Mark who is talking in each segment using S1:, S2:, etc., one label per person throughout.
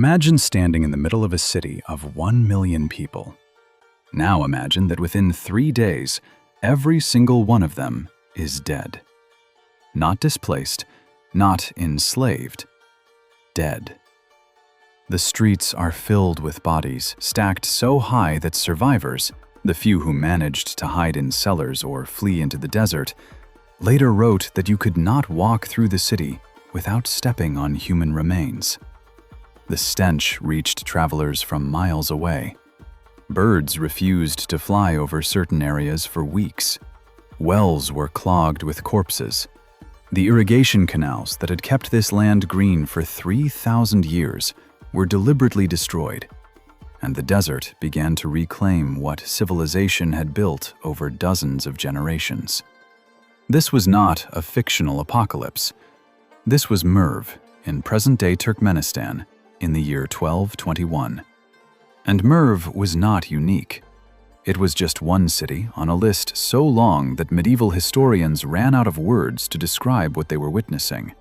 S1: Imagine standing in the middle of a city of 1 million people. Now imagine that within 3 days, every single one of them is dead. Not displaced, not enslaved, dead. The streets are filled with bodies, stacked so high that survivors, the few who managed to hide in cellars or flee into the desert, later wrote that you could not walk through the city without stepping on human remains. The stench reached travelers from miles away. Birds refused to fly over certain areas for weeks. Wells were clogged with corpses. The irrigation canals that had kept this land green for 3,000 years were deliberately destroyed, and the desert began to reclaim what civilization had built over dozens of generations. This was not a fictional apocalypse. This was Merv in present-day Turkmenistan in the year 1221. And Merv was not unique. It was just one city on a list so long that medieval historians ran out of words to describe what they were witnessing.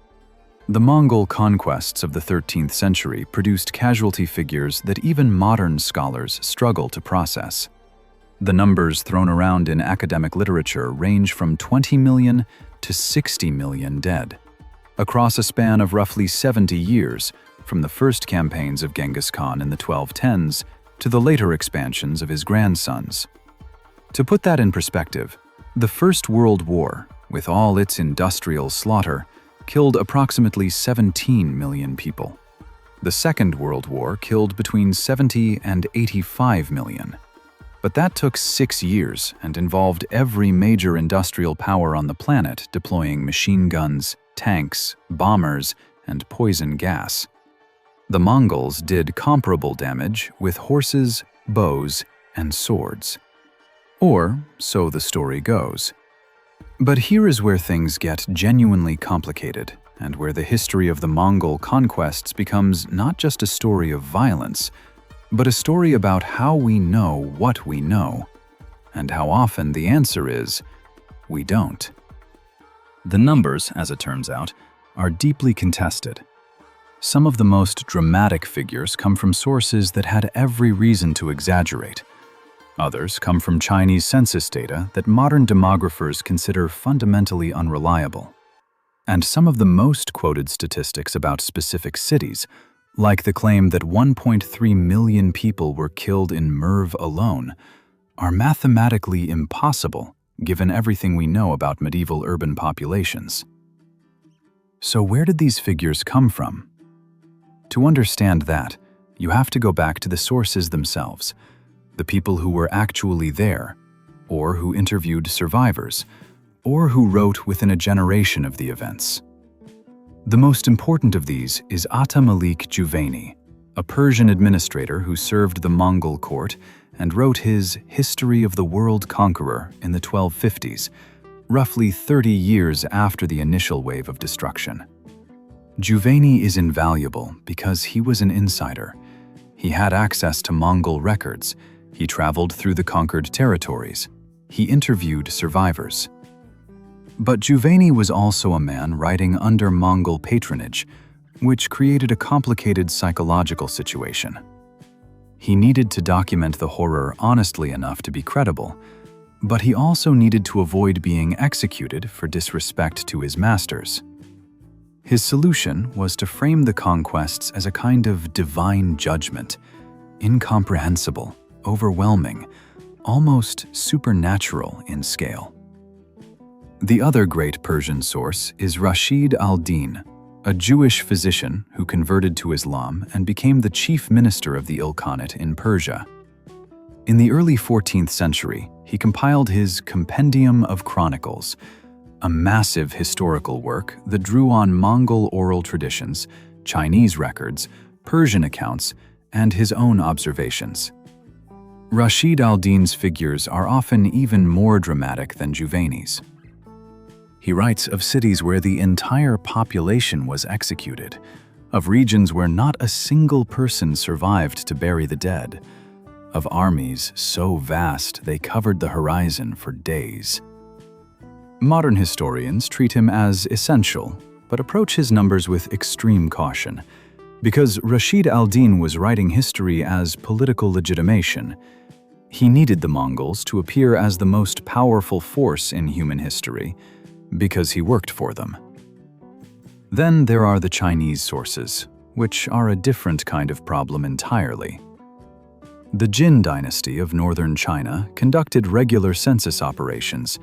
S1: The Mongol conquests of the 13th century produced casualty figures that even modern scholars struggle to process. The numbers thrown around in academic literature range from 20 million to 60 million dead, across a span of roughly 70 years, from the first campaigns of Genghis Khan in the 1210s to the later expansions of his grandsons. To put that in perspective, the First World War, with all its industrial slaughter, killed approximately 17 million people. The Second World War killed between 70 and 85 million. But that took 6 years and involved every major industrial power on the planet deploying machine guns, tanks, bombers, and poison gas. The Mongols did comparable damage with horses, bows, and swords. Or so the story goes. But here is where things get genuinely complicated, and where the history of the Mongol conquests becomes not just a story of violence, but a story about how we know what we know, and how often the answer is, we don't. The numbers, as it turns out, are deeply contested. Some of the most dramatic figures come from sources that had every reason to exaggerate. Others come from Chinese census data that modern demographers consider fundamentally unreliable. And some of the most quoted statistics about specific cities, like the claim that 1.3 million people were killed in Merv alone, are mathematically impossible given everything we know about medieval urban populations. So where did these figures come from? To understand that, you have to go back to the sources themselves, the people who were actually there, or who interviewed survivors, or who wrote within a generation of the events. The most important of these is Ata Malik Juvayni, a Persian administrator who served the Mongol court and wrote his History of the World Conqueror in the 1250s, roughly 30 years after the initial wave of destruction. Juvayni is invaluable because he was an insider. He had access to Mongol records. He traveled through the conquered territories. He interviewed survivors. But Juvayni was also a man writing under Mongol patronage, which created a complicated psychological situation. He needed to document the horror honestly enough to be credible, but he also needed to avoid being executed for disrespect to his masters. His solution was to frame the conquests as a kind of divine judgment, incomprehensible, overwhelming, almost supernatural in scale. The other great Persian source is Rashid al-Din, a Jewish physician who converted to Islam and became the chief minister of the Ilkhanate in Persia. In the early 14th century, he compiled his Compendium of Chronicles, a massive historical work that drew on Mongol oral traditions, Chinese records, Persian accounts, and his own observations. Rashid al-Din's figures are often even more dramatic than Juvayni's. He writes of cities where the entire population was executed, of regions where not a single person survived to bury the dead, of armies so vast they covered the horizon for days. Modern historians treat him as essential, but approach his numbers with extreme caution. Because Rashid al-Din was writing history as political legitimation. He needed the Mongols to appear as the most powerful force in human history, because he worked for them. Then there are the Chinese sources, which are a different kind of problem entirely. The Jin dynasty of northern China conducted regular census operations,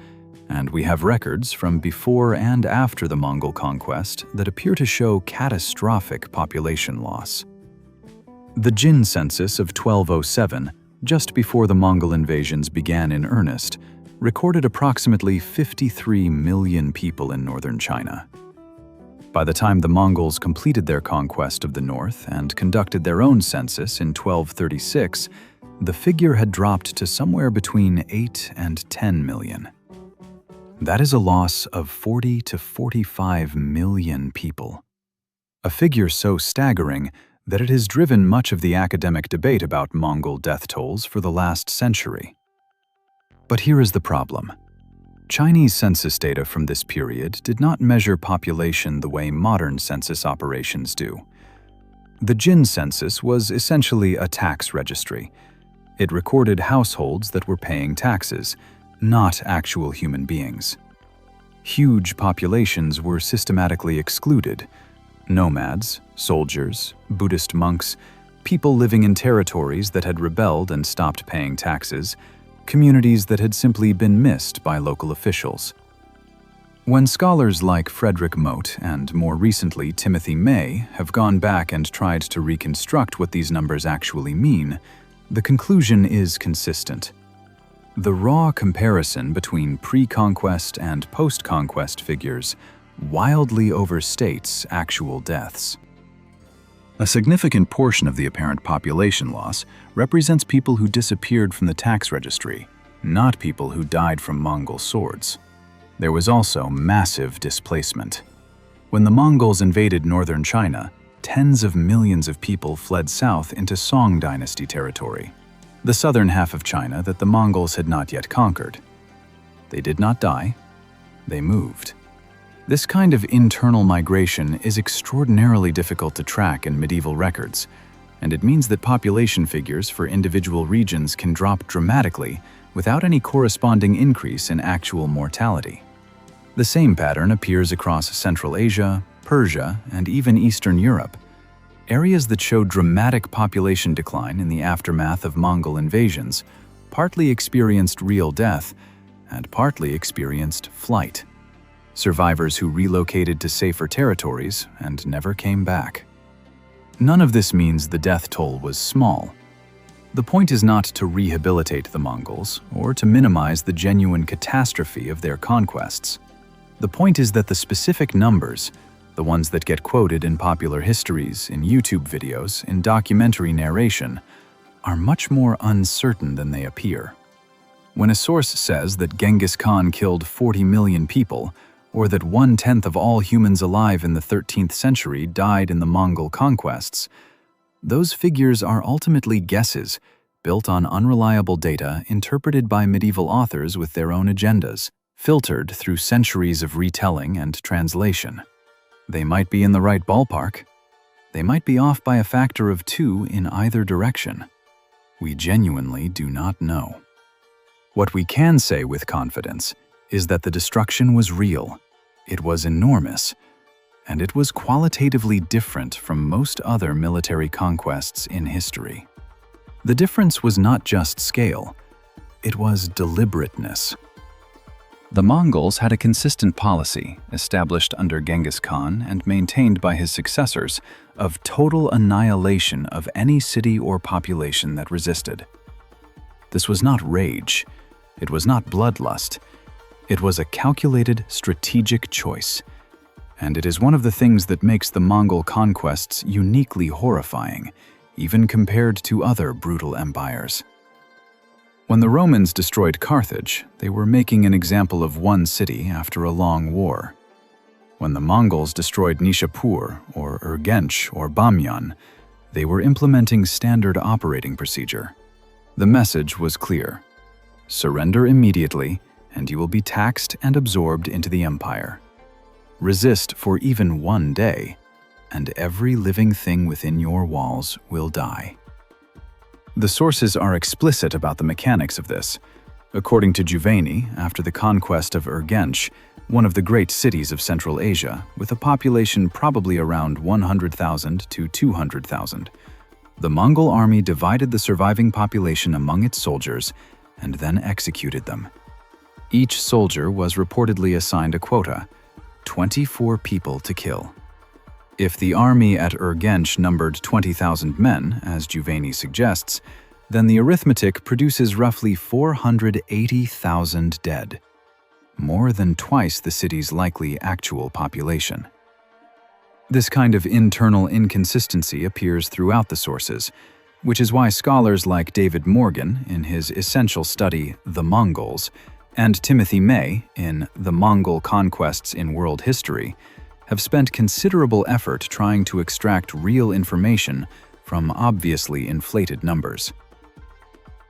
S1: and we have records from before and after the Mongol conquest that appear to show catastrophic population loss. The Jin census of 1207, just before the Mongol invasions began in earnest, recorded approximately 53 million people in northern China. By the time the Mongols completed their conquest of the north and conducted their own census in 1236, the figure had dropped to somewhere between 8 and 10 million. That is a loss of 40 to 45 million people. A figure so staggering that it has driven much of the academic debate about Mongol death tolls for the last century. But here is the problem. Chinese census data from this period did not measure population the way modern census operations do. The Jin census was essentially a tax registry. It recorded households that were paying taxes, not actual human beings. Huge populations were systematically excluded. Nomads, soldiers, Buddhist monks, people living in territories that had rebelled and stopped paying taxes, communities that had simply been missed by local officials. When scholars like Frederick Mote and more recently Timothy May have gone back and tried to reconstruct what these numbers actually mean, the conclusion is consistent. The raw comparison between pre-conquest and post-conquest figures wildly overstates actual deaths. A significant portion of the apparent population loss represents people who disappeared from the tax registry, not people who died from Mongol swords. There was also massive displacement. When the Mongols invaded northern China, tens of millions of people fled south into Song dynasty territory, the southern half of China that the Mongols had not yet conquered. They did not die, they moved. This kind of internal migration is extraordinarily difficult to track in medieval records, and it means that population figures for individual regions can drop dramatically without any corresponding increase in actual mortality. The same pattern appears across Central Asia, Persia, and even Eastern Europe. Areas that show dramatic population decline in the aftermath of Mongol invasions partly experienced real death and partly experienced flight. Survivors who relocated to safer territories and never came back. None of this means the death toll was small. The point is not to rehabilitate the Mongols or to minimize the genuine catastrophe of their conquests. The point is that the specific numbers, the ones that get quoted in popular histories, in YouTube videos, in documentary narration, are much more uncertain than they appear. When a source says that Genghis Khan killed 40 million people, or that 1/10 of all humans alive in the 13th century died in the Mongol conquests, those figures are ultimately guesses built on unreliable data interpreted by medieval authors with their own agendas, filtered through centuries of retelling and translation. They might be in the right ballpark. They might be off by a factor of 2 in either direction. We genuinely do not know. What we can say with confidence is that the destruction was real, it was enormous, and it was qualitatively different from most other military conquests in history. The difference was not just scale, it was deliberateness. The Mongols had a consistent policy, established under Genghis Khan and maintained by his successors, of total annihilation of any city or population that resisted. This was not rage, it was not bloodlust, it was a calculated, strategic choice. And it is one of the things that makes the Mongol conquests uniquely horrifying, even compared to other brutal empires. When the Romans destroyed Carthage, they were making an example of one city after a long war. When the Mongols destroyed Nishapur, or Urgench, or Bamyan, they were implementing standard operating procedure. The message was clear: surrender immediately, and you will be taxed and absorbed into the empire. Resist for even one day, and every living thing within your walls will die. The sources are explicit about the mechanics of this. According to Juvayni, after the conquest of Urgench, one of the great cities of Central Asia, with a population probably around 100,000 to 200,000, the Mongol army divided the surviving population among its soldiers and then executed them. Each soldier was reportedly assigned a quota, 24 people to kill. If the army at Urgench numbered 20,000 men, as Juvayni suggests, then the arithmetic produces roughly 480,000 dead, more than twice the city's likely actual population. This kind of internal inconsistency appears throughout the sources, which is why scholars like David Morgan, in his essential study The Mongols, and Timothy May, in The Mongol Conquests in World History, have spent considerable effort trying to extract real information from obviously inflated numbers.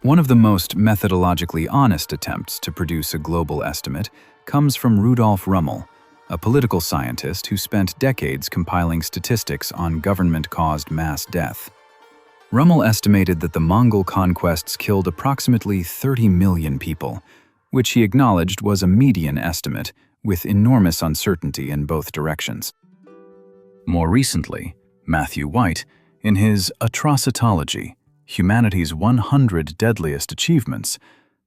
S1: One of the most methodologically honest attempts to produce a global estimate comes from Rudolf Rummel, a political scientist who spent decades compiling statistics on government-caused mass death. Rummel estimated that the Mongol conquests killed approximately 30 million people, which he acknowledged was a median estimate with enormous uncertainty in both directions. More recently, Matthew White, in his Atrocitology, Humanity's 100 Deadliest Achievements,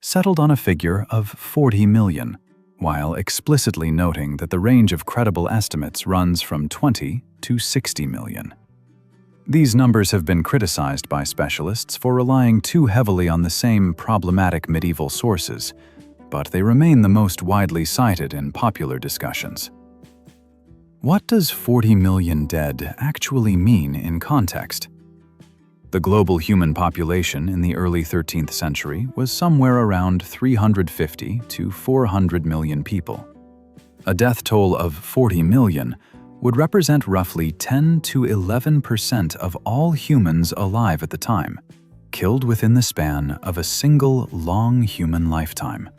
S1: settled on a figure of 40 million, while explicitly noting that the range of credible estimates runs from 20 to 60 million. These numbers have been criticized by specialists for relying too heavily on the same problematic medieval sources, but they remain the most widely cited in popular discussions. What does 40 million dead actually mean in context? The global human population in the early 13th century was somewhere around 350 to 400 million people. A death toll of 40 million would represent roughly 10 to 11% of all humans alive at the time, killed within the span of a single long human lifetime.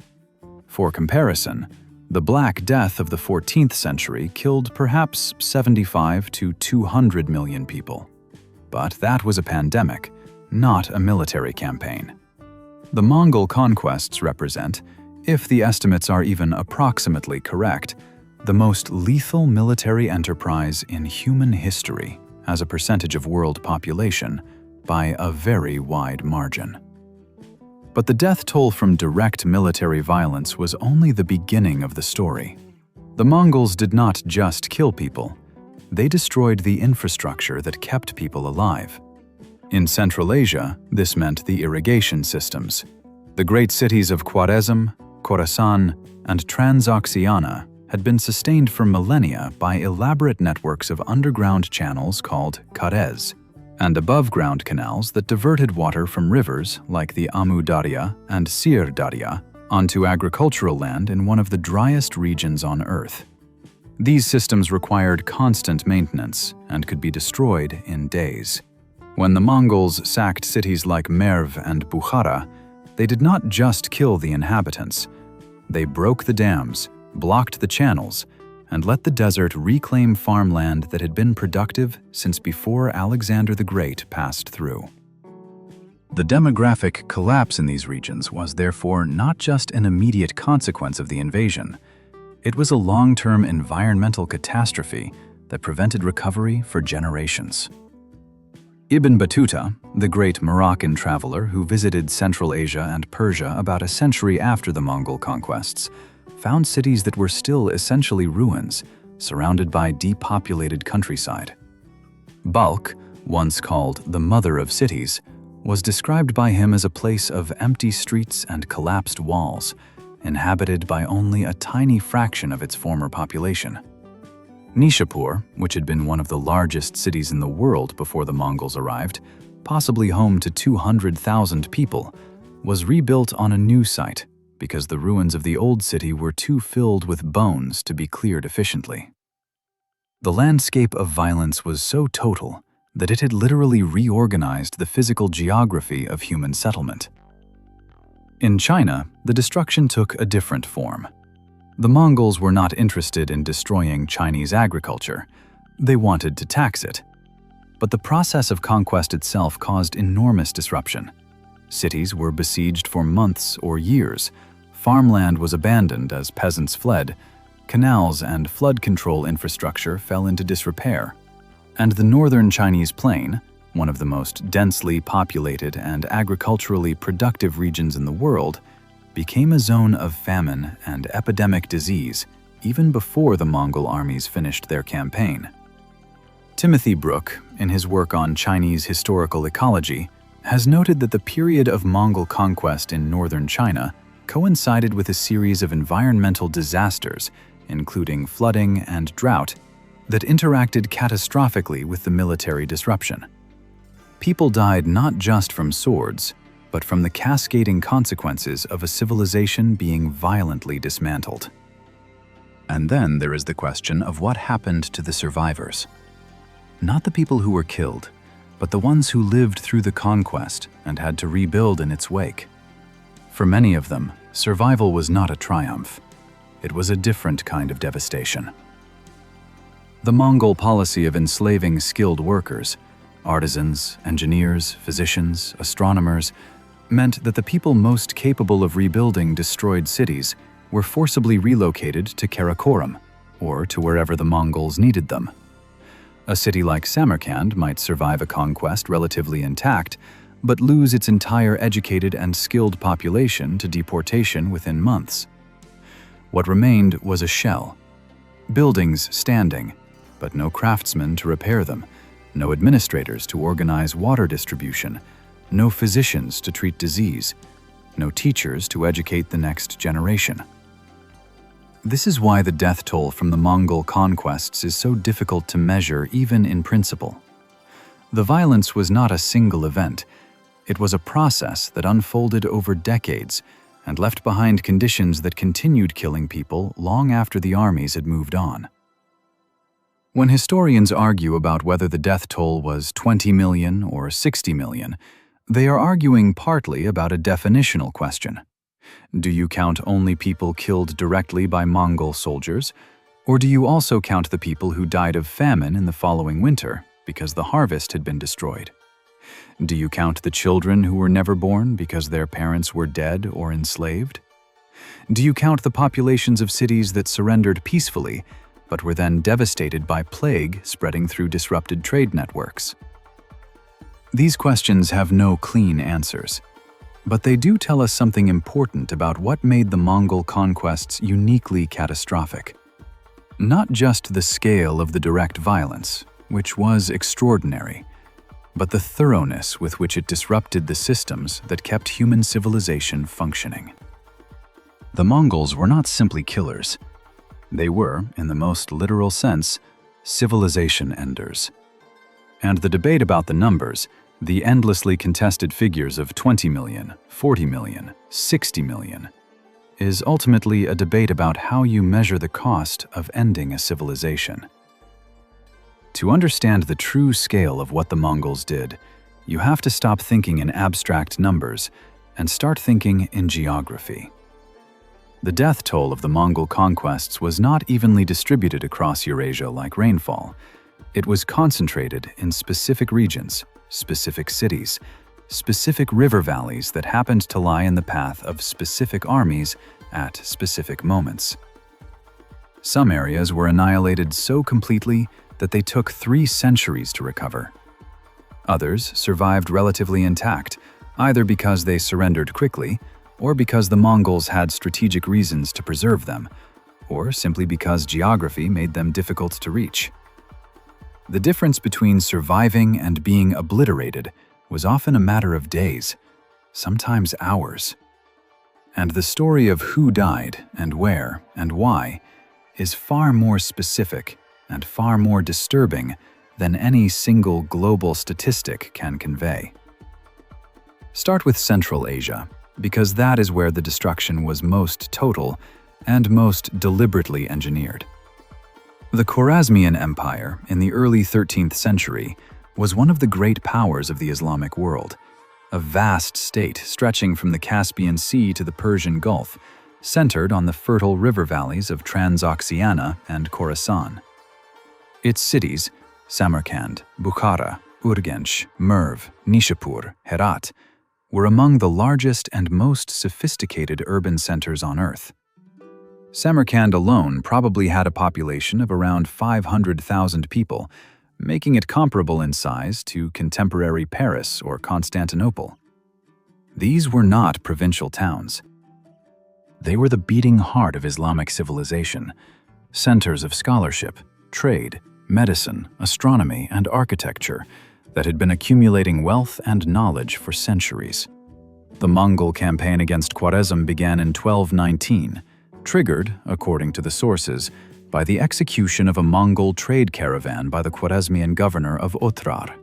S1: For comparison, the Black Death of the 14th century killed perhaps 75 to 200 million people. But that was a pandemic, not a military campaign. The Mongol conquests represent, if the estimates are even approximately correct, the most lethal military enterprise in human history as a percentage of world population by a very wide margin. But the death toll from direct military violence was only the beginning of the story. The Mongols did not just kill people. They destroyed the infrastructure that kept people alive. In Central Asia, this meant the irrigation systems. The great cities of Khwarezm, Khorasan, and Transoxiana had been sustained for millennia by elaborate networks of underground channels called kharez, and above-ground canals that diverted water from rivers like the Amu Darya and Sir Darya onto agricultural land in one of the driest regions on Earth. These systems required constant maintenance and could be destroyed in days. When the Mongols sacked cities like Merv and Bukhara, they did not just kill the inhabitants. They broke the dams, blocked the channels, and let the desert reclaim farmland that had been productive since before Alexander the Great passed through. The demographic collapse in these regions was therefore not just an immediate consequence of the invasion. It was a long-term environmental catastrophe that prevented recovery for generations. Ibn Battuta, the great Moroccan traveler who visited Central Asia and Persia about a century after the Mongol conquests, found cities that were still essentially ruins, surrounded by depopulated countryside. Balkh, once called the mother of cities, was described by him as a place of empty streets and collapsed walls, inhabited by only a tiny fraction of its former population. Nishapur, which had been one of the largest cities in the world before the Mongols arrived, possibly home to 200,000 people, was rebuilt on a new site because the ruins of the old city were too filled with bones to be cleared efficiently. The landscape of violence was so total that it had literally reorganized the physical geography of human settlement. In China, the destruction took a different form. The Mongols were not interested in destroying Chinese agriculture. They wanted to tax it. But the process of conquest itself caused enormous disruption. Cities were besieged for months or years, farmland was abandoned as peasants fled, canals and flood control infrastructure fell into disrepair, and the northern Chinese plain, one of the most densely populated and agriculturally productive regions in the world, became a zone of famine and epidemic disease even before the Mongol armies finished their campaign. Timothy Brook, in his work on Chinese historical ecology, has noted that the period of Mongol conquest in northern China coincided with a series of environmental disasters, including flooding and drought, that interacted catastrophically with the military disruption. People died not just from swords, but from the cascading consequences of a civilization being violently dismantled. And then there is the question of what happened to the survivors. Not the people who were killed, but the ones who lived through the conquest and had to rebuild in its wake. For many of them, survival was not a triumph. It was a different kind of devastation. The Mongol policy of enslaving skilled workers, artisans, engineers, physicians, astronomers, meant that the people most capable of rebuilding destroyed cities were forcibly relocated to Karakoram, or to wherever the Mongols needed them. A city like Samarkand might survive a conquest relatively intact, but lose its entire educated and skilled population to deportation within months. What remained was a shell. Buildings standing, but no craftsmen to repair them, no administrators to organize water distribution, no physicians to treat disease, no teachers to educate the next generation. This is why the death toll from the Mongol conquests is so difficult to measure even in principle. The violence was not a single event. It was a process that unfolded over decades and left behind conditions that continued killing people long after the armies had moved on. When historians argue about whether the death toll was 20 million or 60 million, they are arguing partly about a definitional question. Do you count only people killed directly by Mongol soldiers, or do you also count the people who died of famine in the following winter because the harvest had been destroyed? Do you count the children who were never born because their parents were dead or enslaved? Do you count the populations of cities that surrendered peacefully but were then devastated by plague spreading through disrupted trade networks? These questions have no clean answers, but they do tell us something important about what made the Mongol conquests uniquely catastrophic. Not just the scale of the direct violence, which was extraordinary, but the thoroughness with which it disrupted the systems that kept human civilization functioning. The Mongols were not simply killers. They were, in the most literal sense, civilization enders. And the debate about the numbers, the endlessly contested figures of 20 million, 40 million, 60 million, is ultimately a debate about how you measure the cost of ending a civilization. To understand the true scale of what the Mongols did, you have to stop thinking in abstract numbers and start thinking in geography. The death toll of the Mongol conquests was not evenly distributed across Eurasia like rainfall. It was concentrated in specific regions, specific cities, specific river valleys that happened to lie in the path of specific armies at specific moments. Some areas were annihilated so completely that they took 3 centuries to recover. Others survived relatively intact, either because they surrendered quickly, or because the Mongols had strategic reasons to preserve them, or simply because geography made them difficult to reach. The difference between surviving and being obliterated was often a matter of days, sometimes hours. And the story of who died and where and why is far more specific and far more disturbing than any single global statistic can convey. Start with Central Asia, because that is where the destruction was most total and most deliberately engineered. The Khwarezmian Empire in the early 13th century was one of the great powers of the Islamic world, a vast state stretching from the Caspian Sea to the Persian Gulf, centered on the fertile river valleys of Transoxiana and Khorasan. Its cities, Samarkand, Bukhara, Urgench, Merv, Nishapur, Herat, were among the largest and most sophisticated urban centers on Earth. Samarkand alone probably had a population of around 500,000 people, making it comparable in size to contemporary Paris or Constantinople. These were not provincial towns. They were the beating heart of Islamic civilization, centers of scholarship, trade, medicine, astronomy, and architecture that had been accumulating wealth and knowledge for centuries. The Mongol campaign against Khwarezm began in 1219, triggered, according to the sources, by the execution of a Mongol trade caravan by the Khwarezmian governor of Otrar.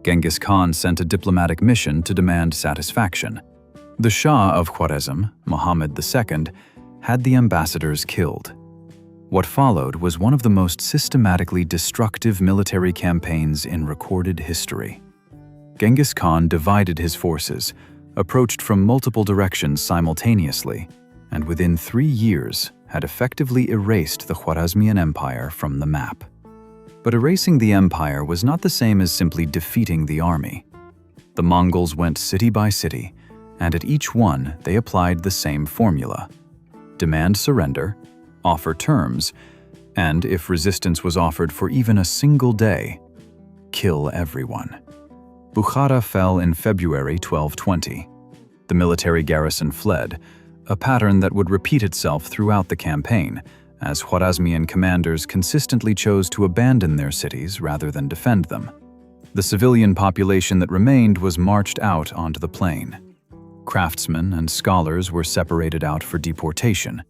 S1: Genghis Khan sent a diplomatic mission to demand satisfaction. The Shah of Khwarezm, Muhammad II, had the ambassadors killed. What followed was one of the most systematically destructive military campaigns in recorded history. Genghis Khan divided his forces, approached from multiple directions simultaneously, and within 3 years had effectively erased the Khwarezmian Empire from the map. But erasing the empire was not the same as simply defeating the army. The Mongols went city by city, and at each one they applied the same formula: demand surrender, offer terms, and if resistance was offered for even a single day, kill everyone. Bukhara fell in February 1220. The military garrison fled, a pattern that would repeat itself throughout the campaign, as Khwarezmian commanders consistently chose to abandon their cities rather than defend them. The civilian population that remained was marched out onto the plain. Craftsmen and scholars were separated out for deportation.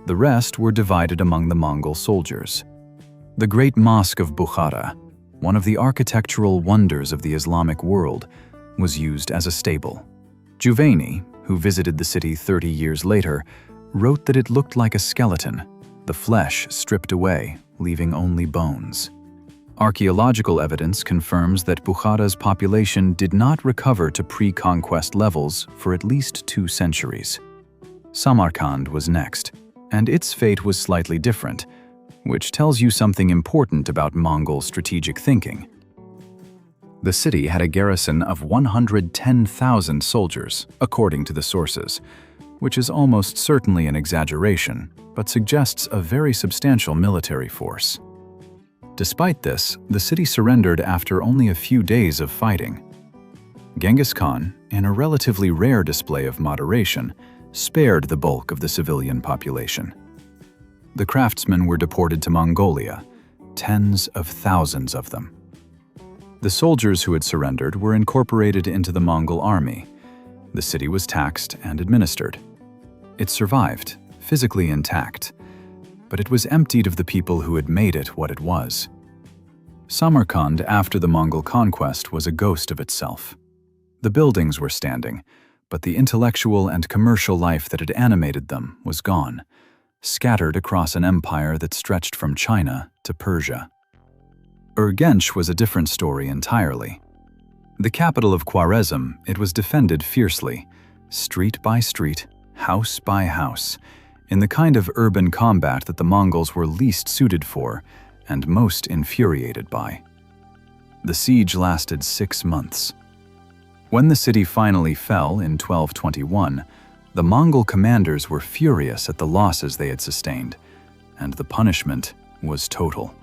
S1: The rest were divided among the Mongol soldiers. The Great Mosque of Bukhara, one of the architectural wonders of the Islamic world, was used as a stable. Juvayni, who visited the city 30 years later, wrote that it looked like a skeleton, the flesh stripped away, leaving only bones. Archaeological evidence confirms that Bukhara's population did not recover to pre-conquest levels for at least 2 centuries. Samarkand was next, and its fate was slightly different, which tells you something important about Mongol strategic thinking. The city had a garrison of 110,000 soldiers, according to the sources, which is almost certainly an exaggeration, but suggests a very substantial military force. Despite this, the city surrendered after only a few days of fighting. Genghis Khan, in a relatively rare display of moderation, spared the bulk of the civilian population. The craftsmen were deported to Mongolia, tens of thousands of them. The soldiers who had surrendered were incorporated into the Mongol army. The city was taxed and administered. It survived, physically intact, but it was emptied of the people who had made it what it was. Samarkand, after the Mongol conquest, was a ghost of itself. The buildings were standing, but the intellectual and commercial life that had animated them was gone, scattered across an empire that stretched from China to Persia. Urgench was a different story entirely. The capital of Khwarezm, it was defended fiercely, street by street, house by house, in the kind of urban combat that the Mongols were least suited for and most infuriated by. The siege lasted 6 months. When the city finally fell in 1221, the Mongol commanders were furious at the losses they had sustained, and the punishment was total.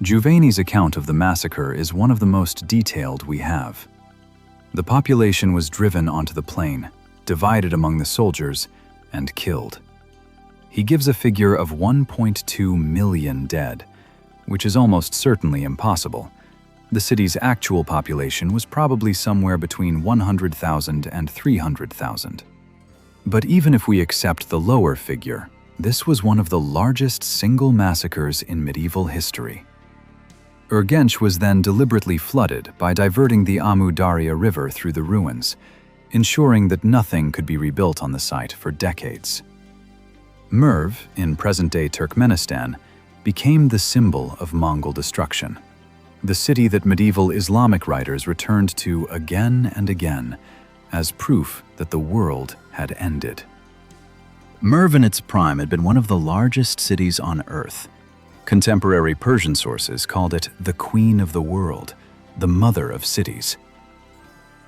S1: Juvayni's account of the massacre is one of the most detailed we have. The population was driven onto the plain, divided among the soldiers, and killed. He gives a figure of 1.2 million dead, which is almost certainly impossible. The city's actual population was probably somewhere between 100,000 and 300,000. But even if we accept the lower figure, this was one of the largest single massacres in medieval history. Urgench was then deliberately flooded by diverting the Amu Darya River through the ruins, ensuring that nothing could be rebuilt on the site for decades. Merv, in present-day Turkmenistan, became the symbol of Mongol destruction, the city that medieval Islamic writers returned to again and again as proof that the world had ended. Merv in its prime had been one of the largest cities on Earth. Contemporary Persian sources called it the Queen of the World, the Mother of Cities.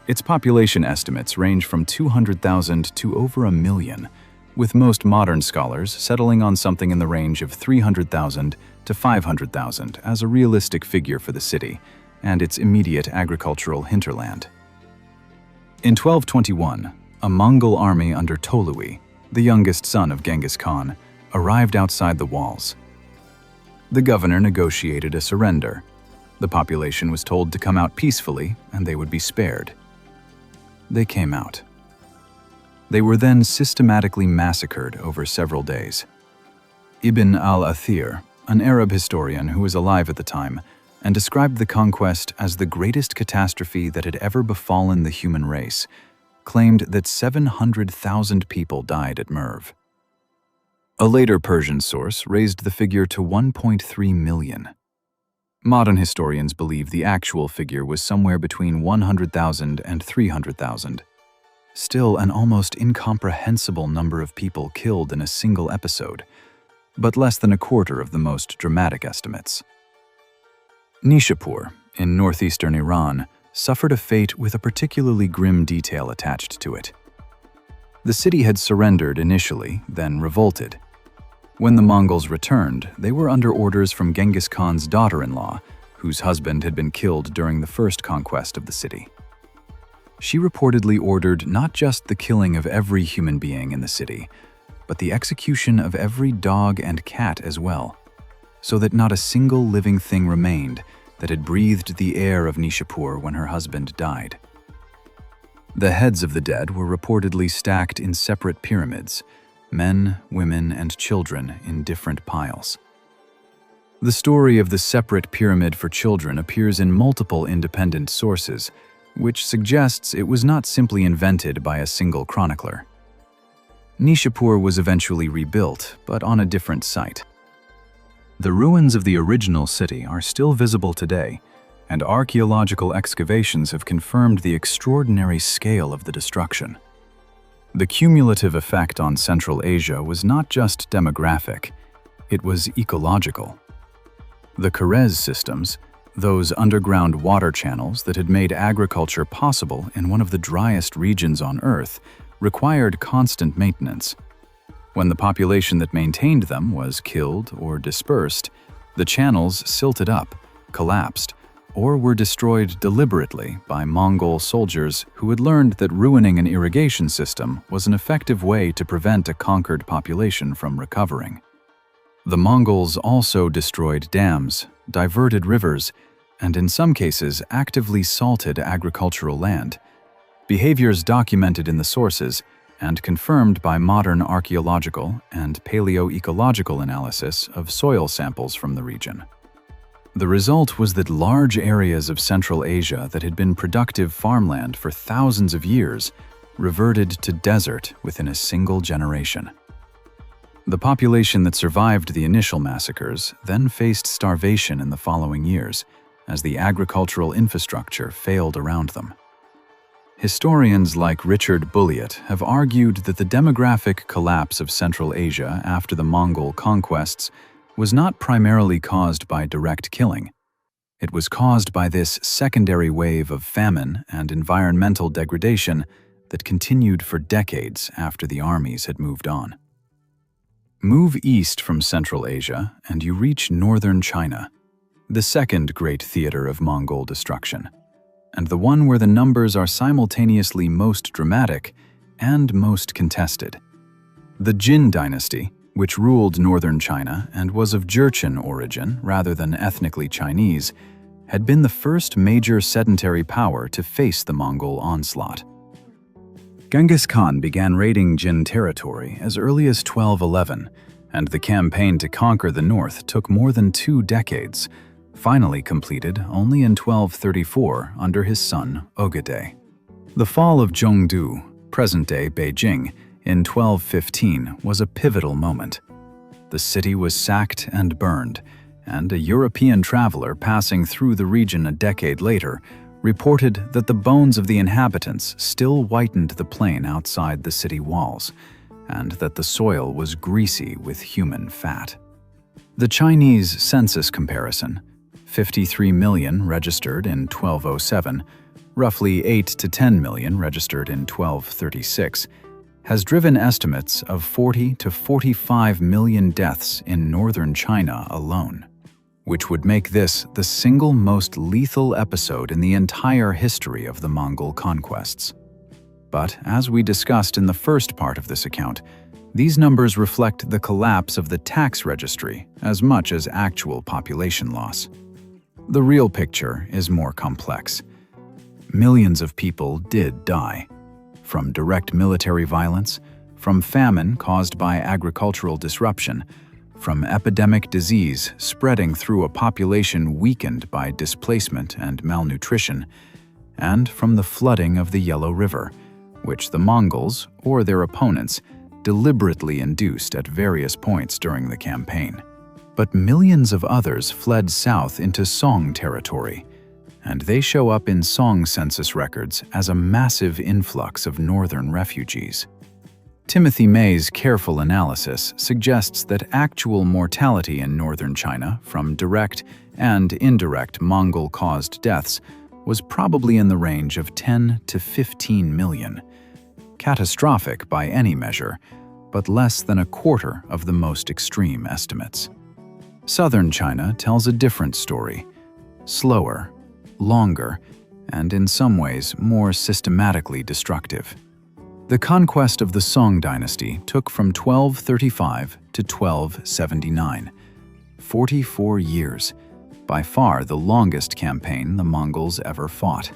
S1: Its population estimates range from 200,000 to over 1 million, with most modern scholars settling on something in the range of 300,000 to 500,000 as a realistic figure for the city and its immediate agricultural hinterland. In 1221, a Mongol army under Tolui, the youngest son of Genghis Khan, arrived outside the walls. The governor negotiated a surrender. The population was told to come out peacefully and they would be spared. They came out. They were then systematically massacred over several days. Ibn al-Athir, an Arab historian who was alive at the time, and described the conquest as the greatest catastrophe that had ever befallen the human race, claimed that 700,000 people died at Merv. A later Persian source raised the figure to 1.3 million. Modern historians believe the actual figure was somewhere between 100,000 and 300,000. Still an almost incomprehensible number of people killed in a single episode, but less than a quarter of the most dramatic estimates. Nishapur, in northeastern Iran, suffered a fate with a particularly grim detail attached to it. The city had surrendered initially, then revolted. When the Mongols returned, they were under orders from Genghis Khan's daughter-in-law, whose husband had been killed during the first conquest of the city. She reportedly ordered not just the killing of every human being in the city, but the execution of every dog and cat as well, so that not a single living thing remained that had breathed the air of Nishapur when her husband died. The heads of the dead were reportedly stacked in separate pyramids, men, women, and children in different piles. The story of the separate pyramid for children appears in multiple independent sources, which suggests it was not simply invented by a single chronicler. Nishapur was eventually rebuilt, but on a different site. The ruins of the original city are still visible today, and archaeological excavations have confirmed the extraordinary scale of the destruction. The cumulative effect on Central Asia was not just demographic, it was ecological. The Kharez systems, those underground water channels that had made agriculture possible in one of the driest regions on Earth, required constant maintenance. When the population that maintained them was killed or dispersed, the channels silted up, collapsed, or were destroyed deliberately by Mongol soldiers who had learned that ruining an irrigation system was an effective way to prevent a conquered population from recovering. The Mongols also destroyed dams, diverted rivers, and in some cases actively salted agricultural land, behaviors documented in the sources and confirmed by modern archaeological and paleoecological analysis of soil samples from the region. The result was that large areas of Central Asia that had been productive farmland for thousands of years reverted to desert within a single generation. The population that survived the initial massacres then faced starvation in the following years, as the agricultural infrastructure failed around them. Historians like Richard Bulliet have argued that the demographic collapse of Central Asia after the Mongol conquests was not primarily caused by direct killing. It was caused by this secondary wave of famine and environmental degradation that continued for decades after the armies had moved on. Move east from Central Asia and you reach northern China, the second great theater of Mongol destruction, and the one where the numbers are simultaneously most dramatic and most contested. The Jin dynasty, which ruled northern China and was of Jurchen origin rather than ethnically Chinese, had been the first major sedentary power to face the Mongol onslaught. Genghis Khan began raiding Jin territory as early as 1211, and the campaign to conquer the north took more than 2 decades, finally completed only in 1234 under his son Ogedei. The fall of Zhongdu, present-day Beijing, in 1215 was a pivotal moment. The city was sacked and burned, and a European traveler passing through the region a decade later reported that the bones of the inhabitants still whitened the plain outside the city walls, and that the soil was greasy with human fat. The Chinese census comparison, 53 million registered in 1207, roughly 8 to 10 million registered in 1236, has driven estimates of 40 to 45 million deaths in northern China alone, which would make this the single most lethal episode in the entire history of the Mongol conquests. But as we discussed in the first part of this account, these numbers reflect the collapse of the tax registry as much as actual population loss. The real picture is more complex. Millions of people did die, from direct military violence, from famine caused by agricultural disruption, from epidemic disease spreading through a population weakened by displacement and malnutrition, and from the flooding of the Yellow River, which the Mongols, or their opponents, deliberately induced at various points during the campaign. But millions of others fled south into Song territory, and they show up in Song census records as a massive influx of northern refugees. Timothy May's careful analysis suggests that actual mortality in northern China from direct and indirect Mongol-caused deaths was probably in the range of 10 to 15 million. Catastrophic by any measure, but less than a quarter of the most extreme estimates. Southern China tells a different story, slower, longer, and in some ways more systematically destructive. The conquest of the Song dynasty took from 1235 to 1279, 44 years, by far the longest campaign the Mongols ever fought.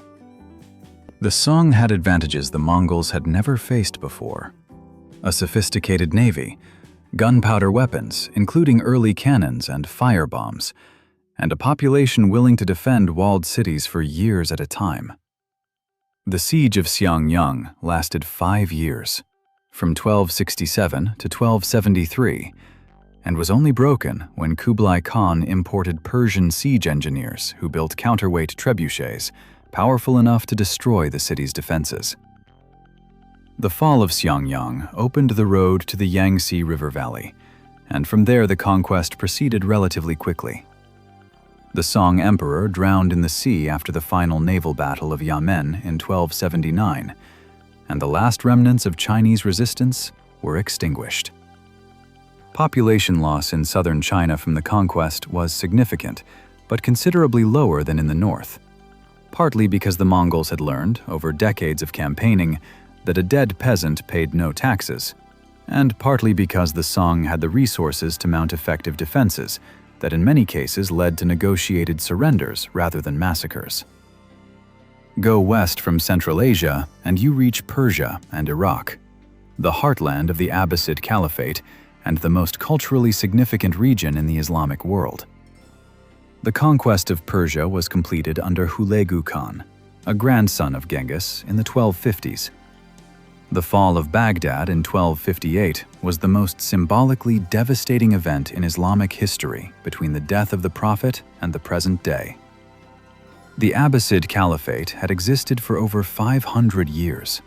S1: The Song had advantages the Mongols had never faced before. A sophisticated navy, gunpowder weapons, including early cannons and firebombs, and a population willing to defend walled cities for years at a time. The siege of Xiangyang lasted 5 years, from 1267 to 1273, and was only broken when Kublai Khan imported Persian siege engineers who built counterweight trebuchets, powerful enough to destroy the city's defenses. The fall of Xiangyang opened the road to the Yangtze River Valley, and from there the conquest proceeded relatively quickly. The Song emperor drowned in the sea after the final naval battle of Yamen in 1279, and the last remnants of Chinese resistance were extinguished. Population loss in southern China from the conquest was significant, but considerably lower than in the north, partly because the Mongols had learned, over decades of campaigning, that a dead peasant paid no taxes, and partly because the Song had the resources to mount effective defenses that in many cases led to negotiated surrenders rather than massacres. Go west from Central Asia and you reach Persia and Iraq, the heartland of the Abbasid Caliphate and the most culturally significant region in the Islamic world. The conquest of Persia was completed under Hulagu Khan, a grandson of Genghis, in the 1250s. The fall of Baghdad in 1258 was the most symbolically devastating event in Islamic history between the death of the Prophet and the present day. The Abbasid Caliphate had existed for over 500 years.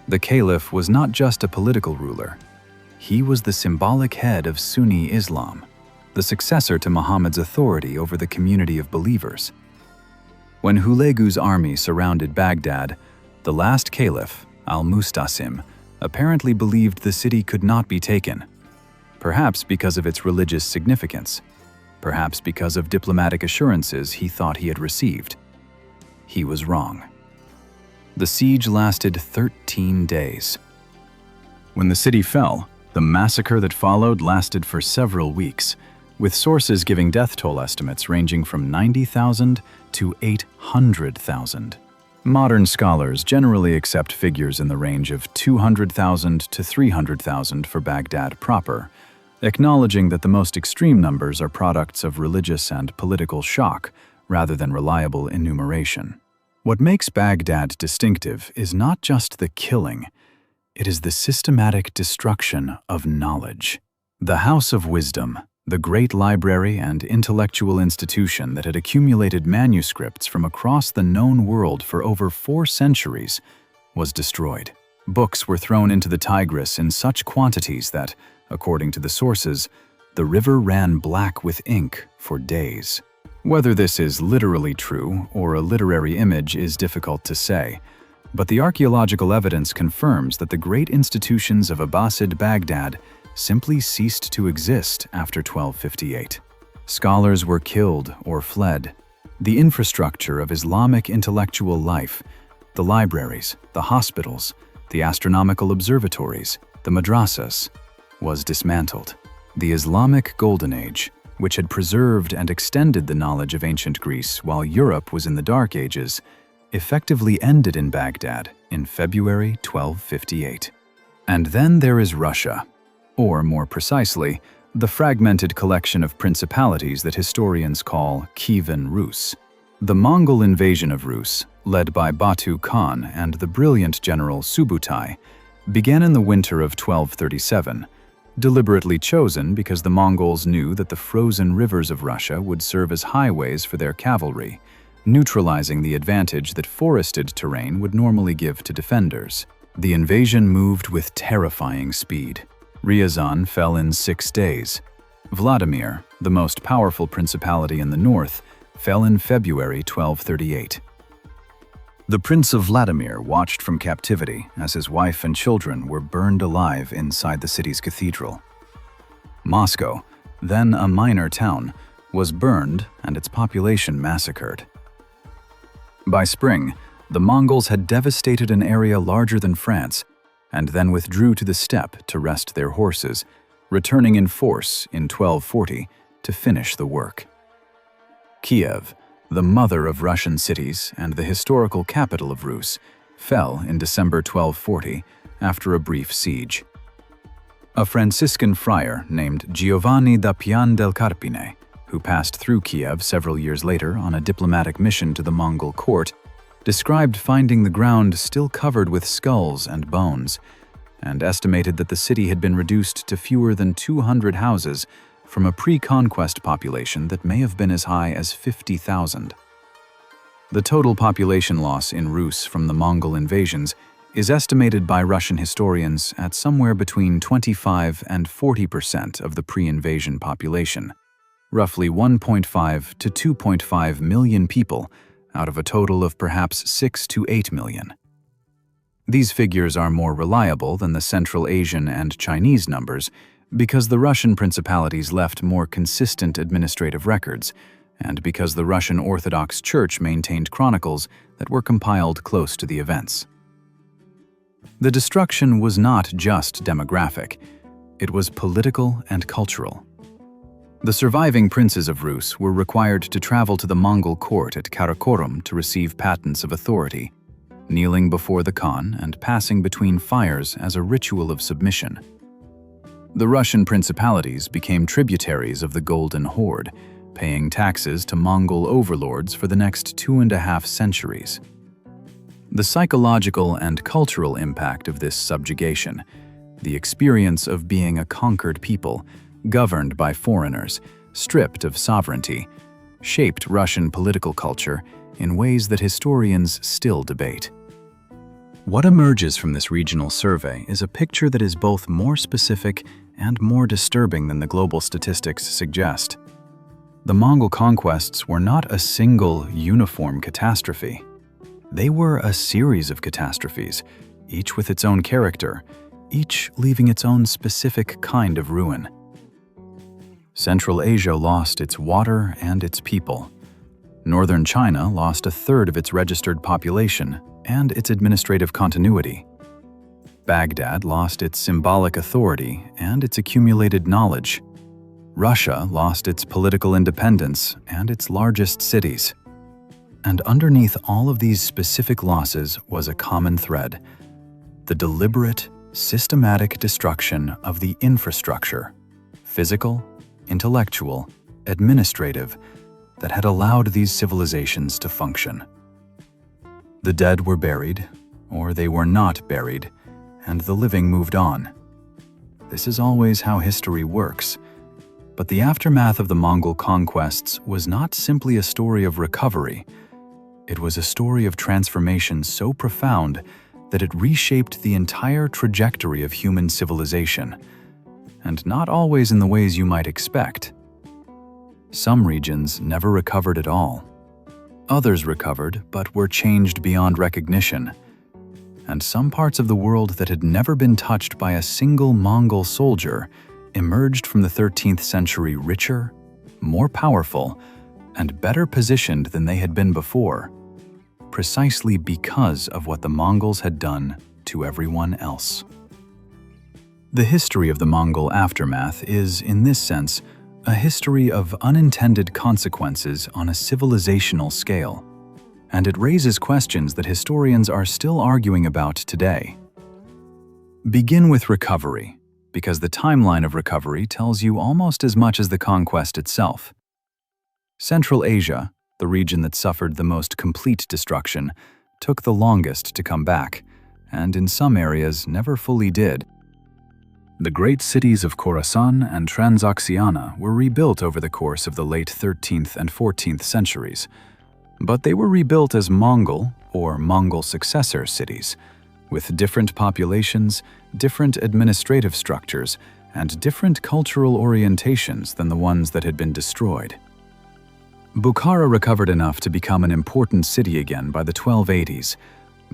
S1: The Caliph was not just a political ruler. He was the symbolic head of Sunni Islam, the successor to Muhammad's authority over the community of believers. When Hulagu's army surrounded Baghdad, the last caliph, Al-Mustasim, apparently believed the city could not be taken, perhaps because of its religious significance, perhaps because of diplomatic assurances he thought he had received. He was wrong. The siege lasted 13 days. When the city fell, the massacre that followed lasted for several weeks, with sources giving death toll estimates ranging from 90,000 to 800,000. Modern scholars generally accept figures in the range of 200,000 to 300,000 for Baghdad proper, acknowledging that the most extreme numbers are products of religious and political shock rather than reliable enumeration. What makes Baghdad distinctive is not just the killing, it is the systematic destruction of knowledge. The House of Wisdom, the great library and intellectual institution that had accumulated manuscripts from across the known world for over 4 centuries, was destroyed. Books were thrown into the Tigris in such quantities that, according to the sources, The river ran black with ink for days. Whether this is literally true or a literary image is difficult to say, but the archaeological evidence confirms that the great institutions of Abbasid Baghdad simply ceased to exist after 1258. Scholars were killed or fled. The infrastructure of Islamic intellectual life, the libraries, the hospitals, the astronomical observatories, the madrasas, was dismantled. The Islamic Golden Age, which had preserved and extended the knowledge of ancient Greece while Europe was in the Dark Ages, effectively ended in Baghdad in February 1258. And then there is Russia, or more precisely, the fragmented collection of principalities that historians call Kievan Rus. The Mongol invasion of Rus, led by Batu Khan and the brilliant general Subutai, began in the winter of 1237, deliberately chosen because the Mongols knew that the frozen rivers of Russia would serve as highways for their cavalry, neutralizing the advantage that forested terrain would normally give to defenders. The invasion moved with terrifying speed. Ryazan fell in 6 days. Vladimir, the most powerful principality in the north, fell in February 1238. The Prince of Vladimir watched from captivity as his wife and children were burned alive inside the city's cathedral. Moscow, then a minor town, was burned and its population massacred. By spring, the Mongols had devastated an area larger than France and then withdrew to the steppe to rest their horses, returning in force in 1240 to finish the work. Kiev, the mother of Russian cities and the historical capital of Rus, fell in December 1240 after a brief siege. A Franciscan friar named Giovanni da Pian del Carpine, who passed through Kiev several years later on a diplomatic mission to the Mongol court, described finding the ground still covered with skulls and bones, and estimated that the city had been reduced to fewer than 200 houses from a pre-conquest population that may have been as high as 50,000. The total population loss in Rus from the Mongol invasions is estimated by Russian historians at somewhere between 25 and 40% of the pre-invasion population, roughly 1.5 to 2.5 million people out of a total of perhaps 6 to 8 million. These figures are more reliable than the Central Asian and Chinese numbers because the Russian principalities left more consistent administrative records, and because the Russian Orthodox Church maintained chronicles that were compiled close to the events. The destruction was not just demographic, it was political and cultural. The surviving princes of Rus were required to travel to the Mongol court at Karakorum to receive patents of authority, kneeling before the Khan and passing between fires as a ritual of submission. The Russian principalities became tributaries of the Golden Horde, paying taxes to Mongol overlords for the next 2.5 centuries. The psychological and cultural impact of this subjugation, the experience of being a conquered people, governed by foreigners, stripped of sovereignty, shaped Russian political culture in ways that historians still debate. What emerges from this regional survey is a picture that is both more specific and more disturbing than the global statistics suggest. The Mongol conquests were not a single, uniform catastrophe. They were a series of catastrophes, each with its own character, each leaving its own specific kind of ruin. Central Asia lost its water and its people. Northern China lost 1/3 of its registered population and its administrative continuity. Baghdad lost its symbolic authority and its accumulated knowledge. Russia lost its political independence and its largest cities. And underneath all of these specific losses was a common thread: the deliberate, systematic destruction of the infrastructure, physical, intellectual, administrative, that had allowed these civilizations to function. The dead were buried, or they were not buried, and the living moved on. This is always how history works. But the aftermath of the Mongol conquests was not simply a story of recovery. It was a story of transformation so profound that it reshaped the entire trajectory of human civilization. and not always in the ways you might expect. Some regions never recovered at all. Others recovered, but were changed beyond recognition. And some parts of the world that had never been touched by a single Mongol soldier emerged from the 13th century richer, more powerful, and better positioned than they had been before, precisely because of what the Mongols had done to everyone else. The history of the Mongol aftermath is, in this sense, a history of unintended consequences on a civilizational scale, and it raises questions that historians are still arguing about today. Begin with recovery, because the timeline of recovery tells you almost as much as the conquest itself. Central Asia, the region that suffered the most complete destruction, took the longest to come back, and in some areas never fully did. The great cities of Khorasan and Transoxiana were rebuilt over the course of the late 13th and 14th centuries, but they were rebuilt as Mongol or Mongol successor cities, with different populations, different administrative structures, and different cultural orientations than the ones that had been destroyed. Bukhara recovered enough to become an important city again by the 1280s,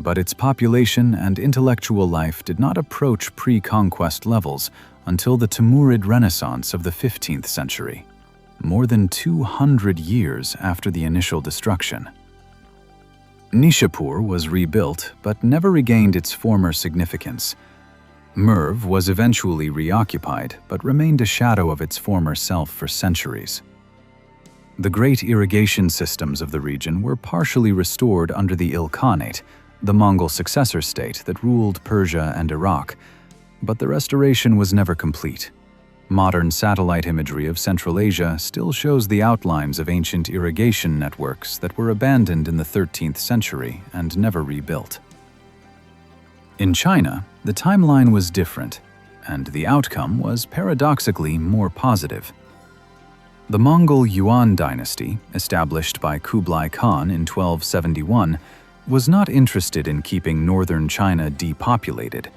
S1: but its population and intellectual life did not approach pre-conquest levels until the Timurid Renaissance of the 15th century, more than 200 years after the initial destruction. Nishapur was rebuilt but never regained its former significance. Merv was eventually reoccupied but remained a shadow of its former self for centuries. The great irrigation systems of the region were partially restored under the Ilkhanate, the Mongol successor state that ruled Persia and Iraq, but the restoration was never complete. Modern satellite imagery of Central Asia still shows the outlines of ancient irrigation networks that were abandoned in the 13th century and never rebuilt. In China, the timeline was different, and the outcome was paradoxically more positive. The Mongol Yuan dynasty, established by Kublai Khan in 1271, was not interested in keeping northern China depopulated.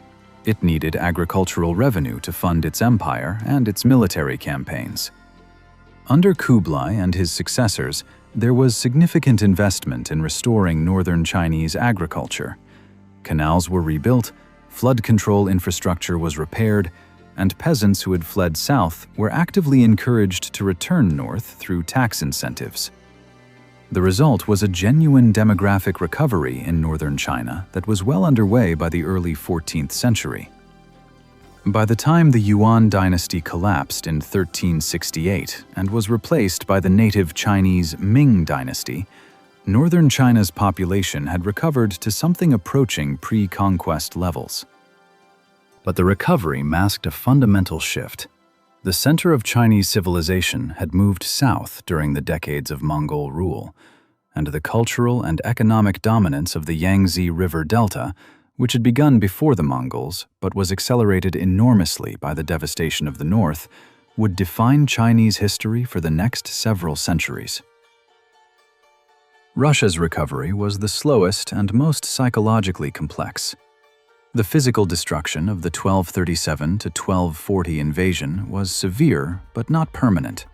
S1: It needed agricultural revenue to fund its empire and its military campaigns. Under Kublai and his successors, there was significant investment in restoring northern Chinese agriculture. Canals were rebuilt, flood control infrastructure was repaired, and peasants who had fled south were actively encouraged to return north through tax incentives. The result was a genuine demographic recovery in northern China that was well underway by the early 14th century. By the time the Yuan dynasty collapsed in 1368 and was replaced by the native Chinese Ming dynasty, northern China's population had recovered to something approaching pre-conquest levels. But the recovery masked a fundamental shift. The center of Chinese civilization had moved south during the decades of Mongol rule, and the cultural and economic dominance of the Yangtze River Delta, which had begun before the Mongols but was accelerated enormously by the devastation of the north, would define Chinese history for the next several centuries. Russia's recovery was the slowest and most psychologically complex. The physical destruction of the 1237 to 1240 invasion was severe but not permanent.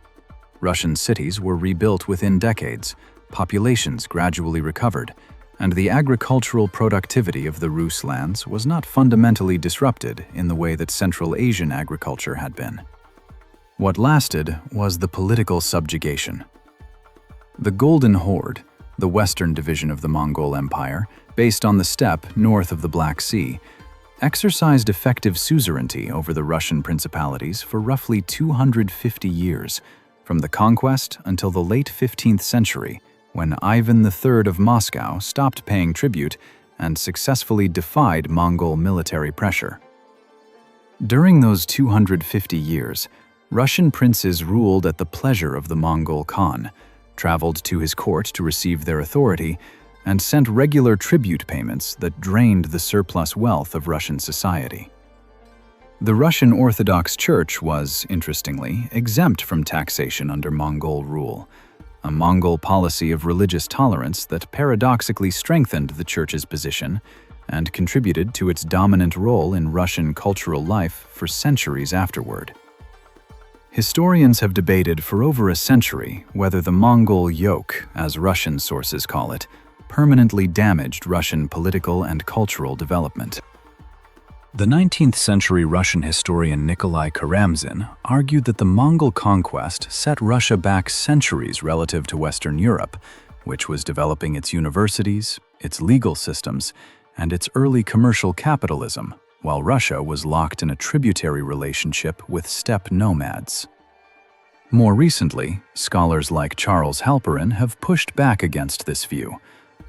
S1: Russian cities were rebuilt within decades, populations gradually recovered, and the agricultural productivity of the Rus lands was not fundamentally disrupted in the way that Central Asian agriculture had been. What lasted was the political subjugation. The Golden Horde, the western division of the Mongol Empire, based on the steppe north of the Black Sea, exercised effective suzerainty over the Russian principalities for roughly 250 years, from the conquest until the late 15th century, when Ivan III of Moscow stopped paying tribute and successfully defied Mongol military pressure. During those 250 years, Russian princes ruled at the pleasure of the Mongol Khan, traveled to his court to receive their authority, and sent regular tribute payments that drained the surplus wealth of Russian society. The Russian Orthodox Church was, interestingly, exempt from taxation under Mongol rule, a Mongol policy of religious tolerance that paradoxically strengthened the Church's position and contributed to its dominant role in Russian cultural life for centuries afterward. Historians have debated for over a century whether the Mongol yoke, as Russian sources call it, permanently damaged Russian political and cultural development. The 19th century Russian historian Nikolai Karamzin argued that the Mongol conquest set Russia back centuries relative to Western Europe, which was developing its universities, its legal systems, and its early commercial capitalism, while Russia was locked in a tributary relationship with steppe nomads. More recently, scholars like Charles Halperin have pushed back against this view,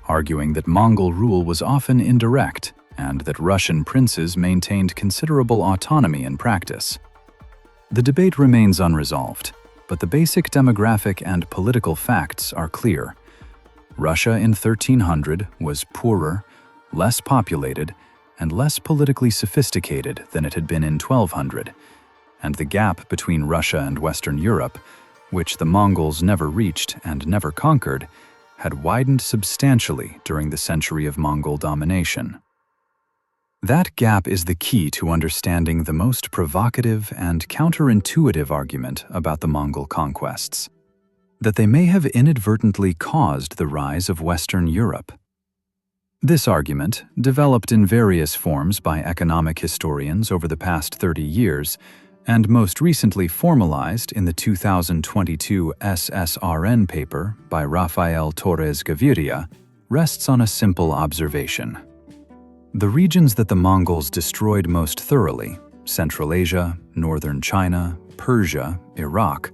S1: arguing that Mongol rule was often indirect and that Russian princes maintained considerable autonomy in practice. The debate remains unresolved, but the basic demographic and political facts are clear. Russia in 1300 was poorer, less populated, and less politically sophisticated than it had been in 1200, and the gap between Russia and Western Europe, which the Mongols never reached and never conquered, had widened substantially during the century of Mongol domination. That gap is the key to understanding the most provocative and counterintuitive argument about the Mongol conquests, that they may have inadvertently caused the rise of Western Europe. This argument, developed in various forms by economic historians over the past 30 years, and most recently formalized in the 2022 SSRN paper by Rafael Torres Gaviria, rests on a simple observation. The regions that the Mongols destroyed most thoroughly, Central Asia, Northern China, Persia, Iraq,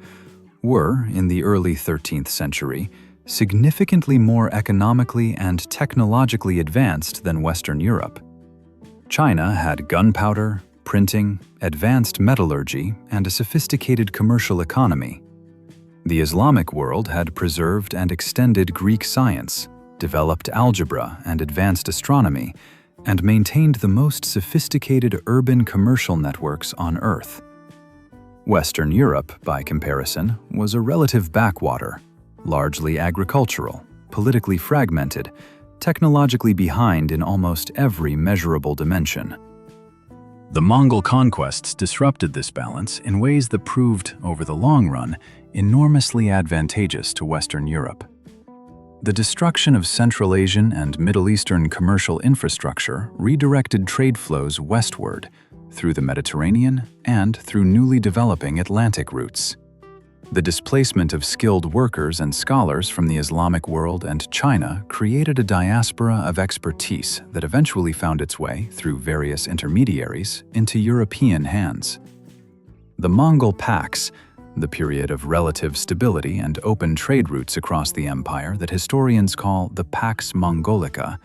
S1: were, in the early 13th century, significantly more economically and technologically advanced than Western Europe. China had gunpowder, printing, advanced metallurgy, and a sophisticated commercial economy. The Islamic world had preserved and extended Greek science, developed algebra and advanced astronomy, and maintained the most sophisticated urban commercial networks on Earth. Western Europe, by comparison, was a relative backwater, largely agricultural, politically fragmented, technologically behind in almost every measurable dimension. The Mongol conquests disrupted this balance in ways that proved, over the long run, enormously advantageous to Western Europe. The destruction of Central Asian and Middle Eastern commercial infrastructure redirected trade flows westward, through the Mediterranean and through newly developing Atlantic routes. The displacement of skilled workers and scholars from the Islamic world and China created a diaspora of expertise that eventually found its way, through various intermediaries, into European hands. The Mongol Pax, the period of relative stability and open trade routes across the empire that historians call the Pax Mongolica,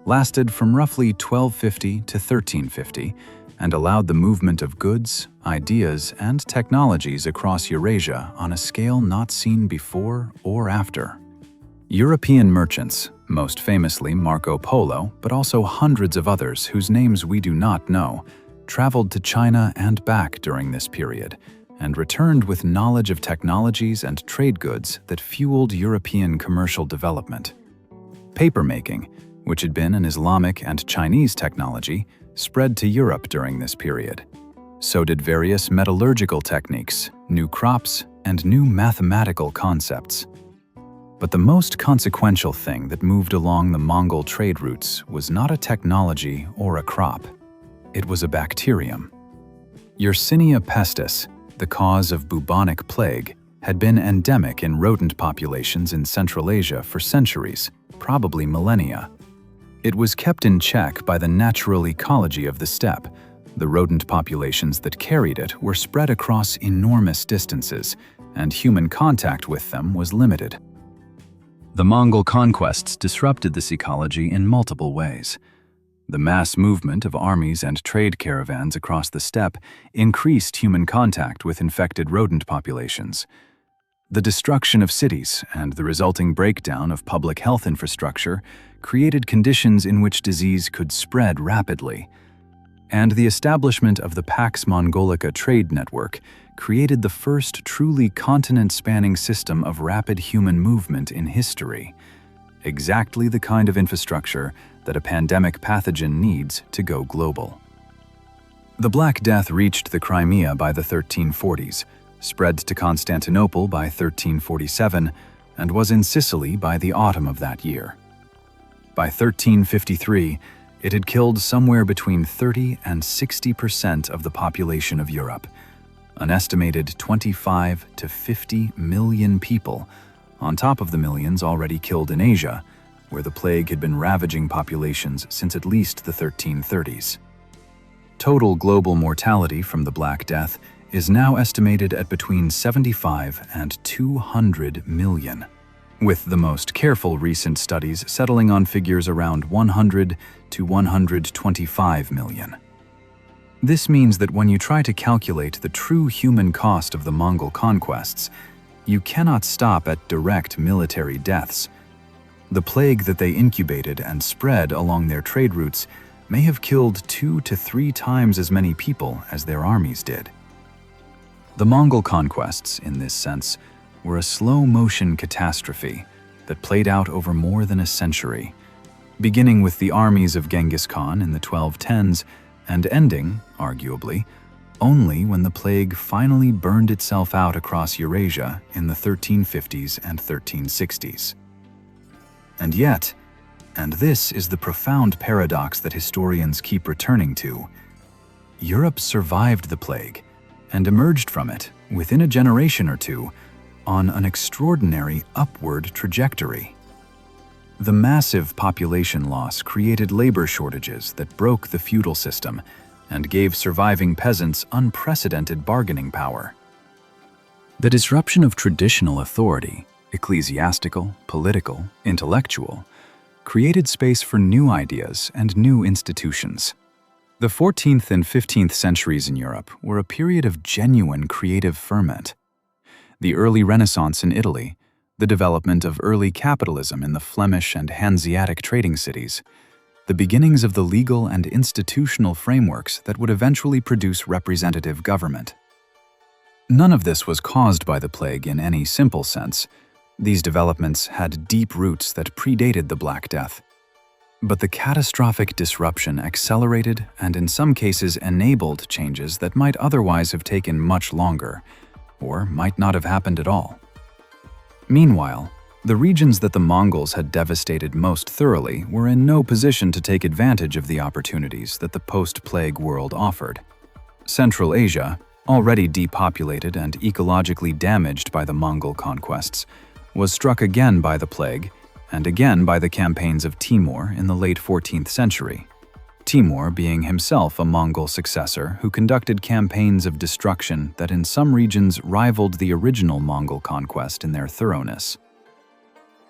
S1: lasted from roughly 1250 to 1350 and allowed the movement of goods, ideas, and technologies across Eurasia on a scale not seen before or after. European merchants, most famously Marco Polo, but also hundreds of others whose names we do not know, traveled to China and back during this period, and returned with knowledge of technologies and trade goods that fueled European commercial development. Papermaking, which had been an Islamic and Chinese technology, spread to Europe during this period. So did various metallurgical techniques, new crops, and new mathematical concepts. But the most consequential thing that moved along the Mongol trade routes was not a technology or a crop. It was a bacterium. Yersinia pestis, the cause of bubonic plague, had been endemic in rodent populations in Central Asia for centuries, probably millennia. It was kept in check by the natural ecology of the steppe. The rodent populations that carried it were spread across enormous distances, and human contact with them was limited. The Mongol conquests disrupted this ecology in multiple ways. The mass movement of armies and trade caravans across the steppe increased human contact with infected rodent populations. The destruction of cities and the resulting breakdown of public health infrastructure created conditions in which disease could spread rapidly. And the establishment of the Pax Mongolica trade network created the first truly continent-spanning system of rapid human movement in history. Exactly the kind of infrastructure that a pandemic pathogen needs to go global. The Black Death reached the Crimea by the 1340s, spread to Constantinople by 1347, and was in Sicily by the autumn of that year. By 1353, it had killed somewhere between 30 and 60% of the population of Europe, an estimated 25 to 50 million people, on top of the millions already killed in Asia, where the plague had been ravaging populations since at least the 1330s. Total global mortality from the Black Death is now estimated at between 75 and 200 million, with the most careful recent studies settling on figures around 100 to 125 million. This means that when you try to calculate the true human cost of the Mongol conquests, you cannot stop at direct military deaths. The plague that they incubated and spread along their trade routes may have killed 2 to 3 times as many people as their armies did. The Mongol conquests, in this sense, were a slow-motion catastrophe that played out over more than a century, beginning with the armies of Genghis Khan in the 1210s and ending, arguably, only when the plague finally burned itself out across Eurasia in the 1350s and 1360s. And yet, and this is the profound paradox that historians keep returning to, Europe survived the plague and emerged from it, within a generation or two, on an extraordinary upward trajectory. The massive population loss created labor shortages that broke the feudal system and gave surviving peasants unprecedented bargaining power. The disruption of traditional authority, ecclesiastical, political, intellectual, created space for new ideas and new institutions. The 14th and 15th centuries in Europe were a period of genuine creative ferment. The early Renaissance in Italy, the development of early capitalism in the Flemish and Hanseatic trading cities, the beginnings of the legal and institutional frameworks that would eventually produce representative government. None of this was caused by the plague in any simple sense. These developments had deep roots that predated the Black Death. But the catastrophic disruption accelerated and in some cases enabled changes that might otherwise have taken much longer, or might not have happened at all. Meanwhile, the regions that the Mongols had devastated most thoroughly were in no position to take advantage of the opportunities that the post-plague world offered. Central Asia, already depopulated and ecologically damaged by the Mongol conquests, was struck again by the plague and again by the campaigns of Timur in the late 14th century. Timur being himself a Mongol successor who conducted campaigns of destruction that in some regions rivaled the original Mongol conquest in their thoroughness.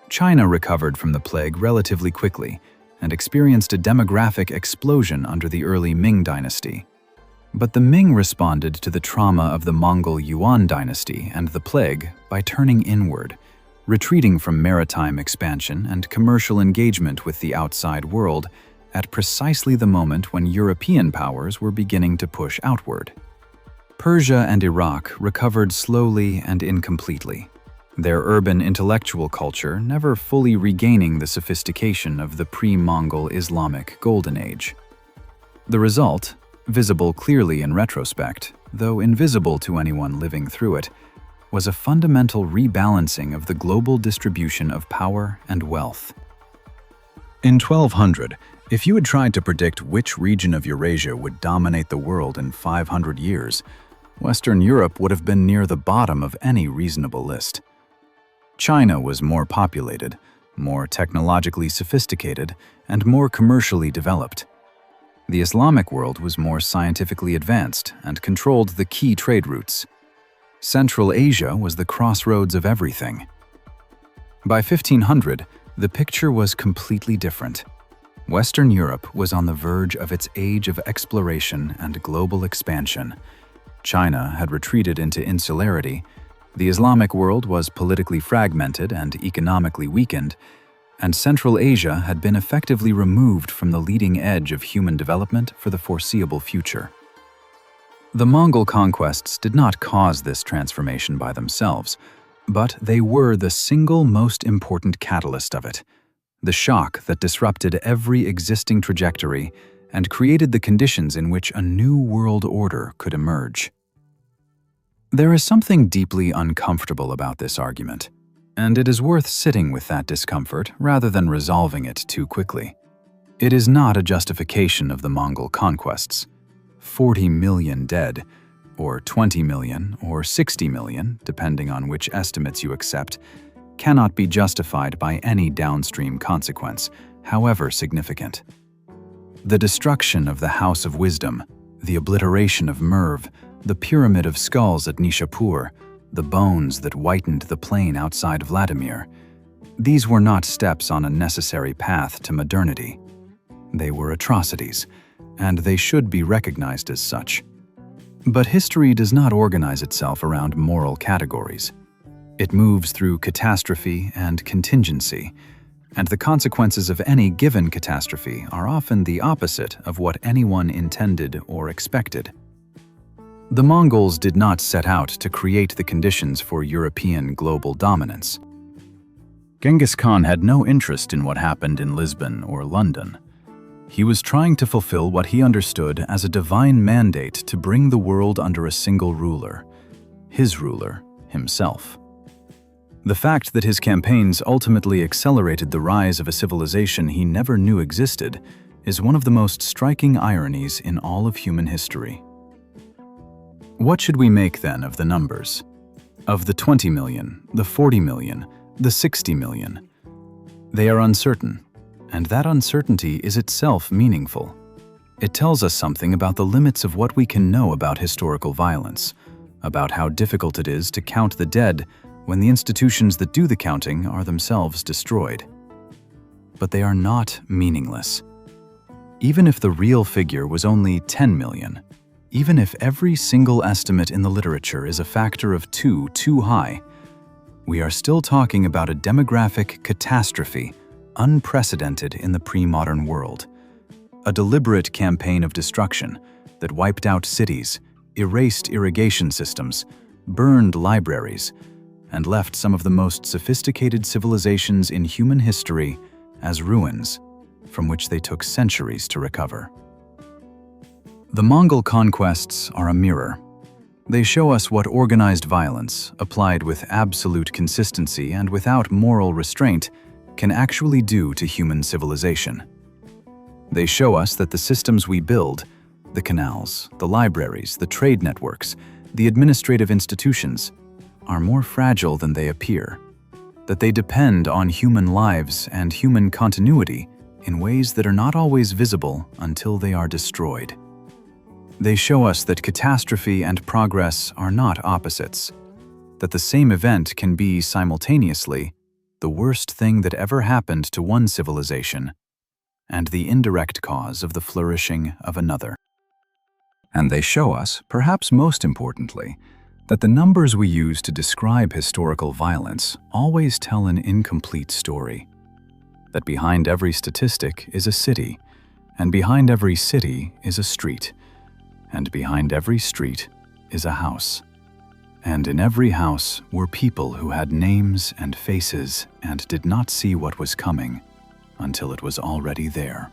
S1: China recovered from the plague relatively quickly and experienced a demographic explosion under the early Ming dynasty. But the Ming responded to the trauma of the Mongol Yuan dynasty and the plague by turning inward, retreating from maritime expansion and commercial engagement with the outside world at precisely the moment when European powers were beginning to push outward. Persia and Iraq recovered slowly and incompletely, their urban intellectual culture never fully regaining the sophistication of the pre-Mongol Islamic Golden Age. The result, visible clearly in retrospect, though invisible to anyone living through it, was a fundamental rebalancing of the global distribution of power and wealth. In 1200, if you had tried to predict which region of Eurasia would dominate the world in 500 years, Western Europe would have been near the bottom of any reasonable list. China was more populated, more technologically sophisticated, and more commercially developed. The Islamic world was more scientifically advanced and controlled the key trade routes. Central Asia was the crossroads of everything. By 1500, the picture was completely different. Western Europe was on the verge of its age of exploration and global expansion. China had retreated into insularity, the Islamic world was politically fragmented and economically weakened, and Central Asia had been effectively removed from the leading edge of human development for the foreseeable future. The Mongol conquests did not cause this transformation by themselves, but they were the single most important catalyst of it, the shock that disrupted every existing trajectory and created the conditions in which a new world order could emerge. There is something deeply uncomfortable about this argument, and it is worth sitting with that discomfort rather than resolving it too quickly. It is not a justification of the Mongol conquests. 40 million dead, or 20 million, or 60 million, depending on which estimates you accept, cannot be justified by any downstream consequence, however significant. The destruction of the House of Wisdom, the obliteration of Merv, the pyramid of skulls at Nishapur, the bones that whitened the plain outside Vladimir, these were not steps on a necessary path to modernity. They were atrocities, and they should be recognized as such. But history does not organize itself around moral categories. It moves through catastrophe and contingency, and the consequences of any given catastrophe are often the opposite of what anyone intended or expected. The Mongols did not set out to create the conditions for European global dominance. Genghis Khan had no interest in what happened in Lisbon or London. He was trying to fulfill what he understood as a divine mandate to bring the world under a single ruler, his ruler, himself. The fact that his campaigns ultimately accelerated the rise of a civilization he never knew existed is one of the most striking ironies in all of human history. What should we make then of the numbers? Of the 20 million, the 40 million, the 60 million? They are uncertain, and that uncertainty is itself meaningful. It tells us something about the limits of what we can know about historical violence, about how difficult it is to count the dead when the institutions that do the counting are themselves destroyed. But they are not meaningless. Even if the real figure was only 10 million, even if every single estimate in the literature is a factor of 2 too high, we are still talking about a demographic catastrophe unprecedented in the pre-modern world. A deliberate campaign of destruction that wiped out cities, erased irrigation systems, burned libraries, and left some of the most sophisticated civilizations in human history as ruins, from which they took centuries to recover. The Mongol conquests are a mirror. They show us what organized violence, applied with absolute consistency and without moral restraint, can actually do to human civilization. They show us that the systems we build, the canals, the libraries, the trade networks, the administrative institutions, are more fragile than they appear, that they depend on human lives and human continuity in ways that are not always visible until they are destroyed. They show us that catastrophe and progress are not opposites, that the same event can be simultaneously the worst thing that ever happened to one civilization and the indirect cause of the flourishing of another. And they show us, perhaps most importantly, that the numbers we use to describe historical violence always tell an incomplete story. That behind every statistic is a city, and behind every city is a street, and behind every street is a house. And in every house were people who had names and faces and did not see what was coming until it was already there.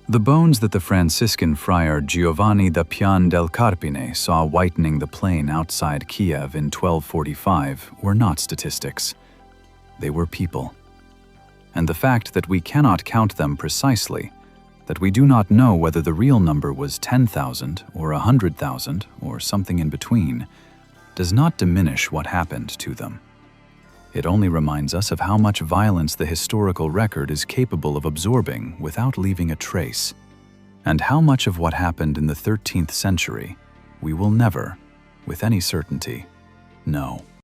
S1: The bones that the Franciscan friar Giovanni da Pian del Carpine saw whitening the plain outside Kiev in 1245 were not statistics. They were people. And the fact that we cannot count them precisely, that we do not know whether the real number was 10,000 or 100,000 or something in between, does not diminish what happened to them. It only reminds us of how much violence the historical record is capable of absorbing without leaving a trace, and how much of what happened in the 13th century we will never, with any certainty, know.